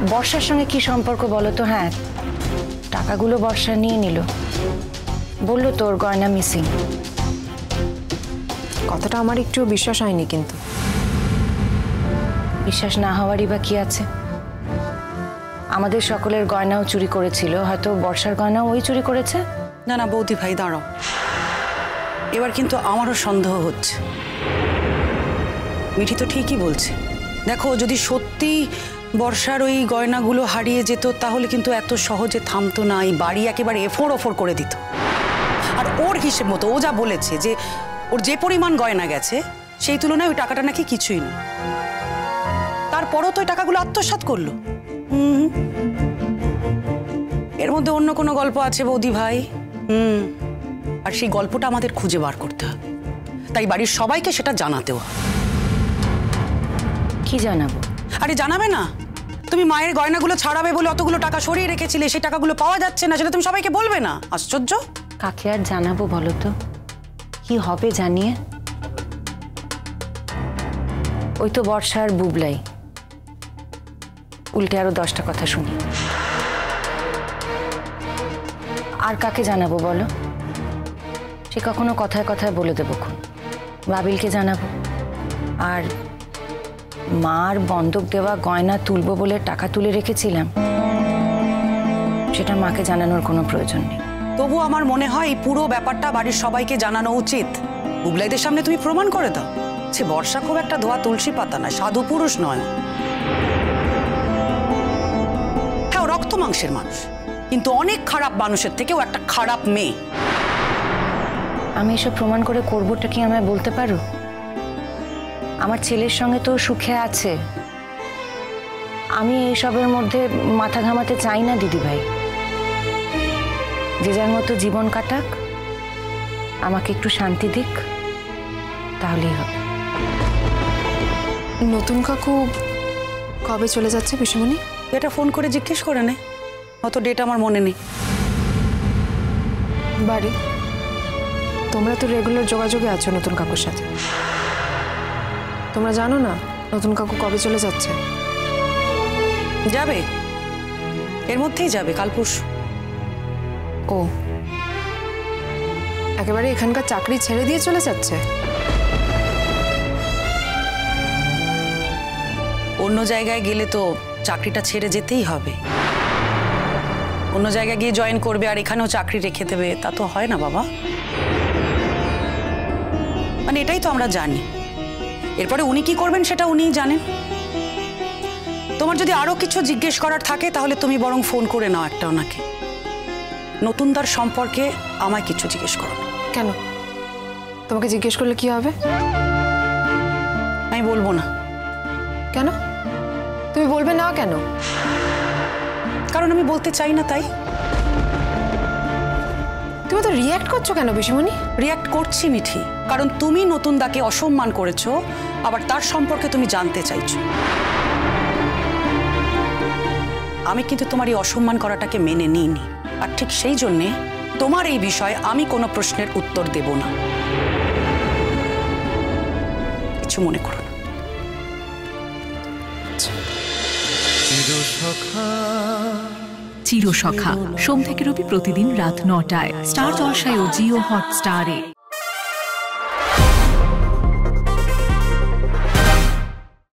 বর্ষার সঙ্গে কি সম্পর্ক বলো তো? হ্যাঁ, টাকাগুলো বর্ষা নিয়ে নিল, বললো তোর গয়না মিসিং। কথাটা আমার একটু বিশ্বাস হয়নি। কিন্তু বিশ্বাস না হওয়ারই বা কি আছে? আমাদের সকলের গয়নাও চুরি করেছিল, হয়তো বর্ষার গয়নাও ওই চুরি করেছে। না না বৌদি ভাই দাঁড়াও, এবার কিন্তু আমারও সন্দেহ হচ্ছে। মিঠি তো ঠিকই বলছে। দেখো, যদি সত্যি বর্ষার ওই গয়নাগুলো হারিয়ে যেত তাহলে কিন্তু এত সহজে থামতো না, এই বাড়ি একেবারে এফোড় ওফোড় করে দিত। আর ওর হিসেব মতো ও যা বলেছে যে ওর যে পরিমাণ গয়না গেছে সেই তুলনায় ওই টাকাটা নাকি কিছুই না। তারপরও তো ওই টাকাগুলো আত্মসাৎ করলো। এর মধ্যে অন্য কোনো গল্প আছে বৌদি ভাই। আর সেই গল্পটা আমাদের খুঁজে বার করতে হবে, তাই বাড়ির সবাইকে সেটা জানাতেও হবে। কি জানাবো? আরে জানাবে না? তুমি মায়ের গয়নাগুলো ছাড়াবে বলে অতগুলো টাকা সরিয়ে রেখেছিলে, সেই টাকাগুলো পাওয়া যাচ্ছে না, সেটা তুমি সবাইকে বলবে না? আশ্চর্য। কাকে আর জানাবো বলো তো? কি হবে জানিয়ে? ওই তো বর্ষার বুবলাই, উল্টে আরো 10টা কথা শুনি। আর কাকে জানাবো বলো? সে কখনো কথায় কথায় বলে দেবো খুন। বাবিলকে জানাবো। আর মার বন্ধক দেওয়া গয়না তুলবো বলে টাকা তুলে রেখেছিলাম, সেটা মাকে জানানোর কোনো প্রয়োজন নেই। তবু আমার মনে হয় এই পুরো ব্যাপারটা বাড়ির সবাইকে জানানো উচিত। বুবলাইদের সামনে তুমি প্রমাণ করে দাও সে বর্ষা খুব একটা ধোয়া তুলসী পাতা নয়, সাধু পুরুষ নয়। হ্যাঁ, রক্ত মাংসের মানুষ, কিন্তু অনেক খারাপ মানুষের থেকেও একটা খারাপ মেয়ে। আমি এসব প্রমাণ করে করবোটা কি আমায় বলতে পারো? আমার ছেলের সঙ্গে তো সুখে আছে, আমি এইসবের মধ্যে মাথা ঘামাতে চাই না দিদিভাই। যে যার মতো জীবন কাটাক, আমাকে একটু শান্তি দিক, তাহলেই হবে। নতুন কাকু কবে চলে যাচ্ছে পিসিমণি? এটা ফোন করে জিজ্ঞেস করে নে, অত ডেট আমার মনে নেই। বাড়ি তোমরা তো রেগুলার যোগাযোগে আছো নতুন কাকুর সাথে, তোমরা জানো না নতুন কাকু কবে চলে যাচ্ছে? যাবে, এর মধ্যেই যাবে, কাল পরশু। ও একেবারে এখানকার চাকরি ছেড়ে দিয়ে চলে যাচ্ছে? অন্য জায়গায় গেলে তো চাকরিটা ছেড়ে যেতেই হবে। অন্য জায়গায় গিয়ে জয়েন করবে আর এখানেও চাকরি রেখে দেবে, তা তো হয় না বাবা। মানে এটাই তো আমরা জানি। এরপরে উনি কি করবেন সেটা উনিই জানেন। তোমার যদি আরো কিছু জিজ্ঞেস করার থাকে তাহলে তুমি বরং ফোন করে নাও একটা ওনাকে। নতুনদার সম্পর্কে আমায় কিছু জিজ্ঞেস করো। কেন? তোমাকে জিজ্ঞেস করলে কি হবে? আমি বলবো না। কেন তুমি বলবে না? কেন? কারণ আমি বলতে চাই না, তাই। তুমি তো রিয়্যাক্ট করছো কেন পিসিমণি? রিয়্যাক্ট করছি মিঠি, কারণ তুমি নতুনদাকে অসম্মান করেছো, আবার তার সম্পর্কে তুমি জানতে চাইছো। আমি কিন্তু তোমার এই অসম্মান করাটাকে মেনে নিইনি, আর ঠিক সেই জন্যে তোমার এই বিষয়ে আমি কোনো প্রশ্নের উত্তর দেব না। কিছু মনে করো না। চিরসখা সোম থেকে রবি প্রতিদিন রাত 9টায় স্টার জলসায় ও জিও হটস্টারে।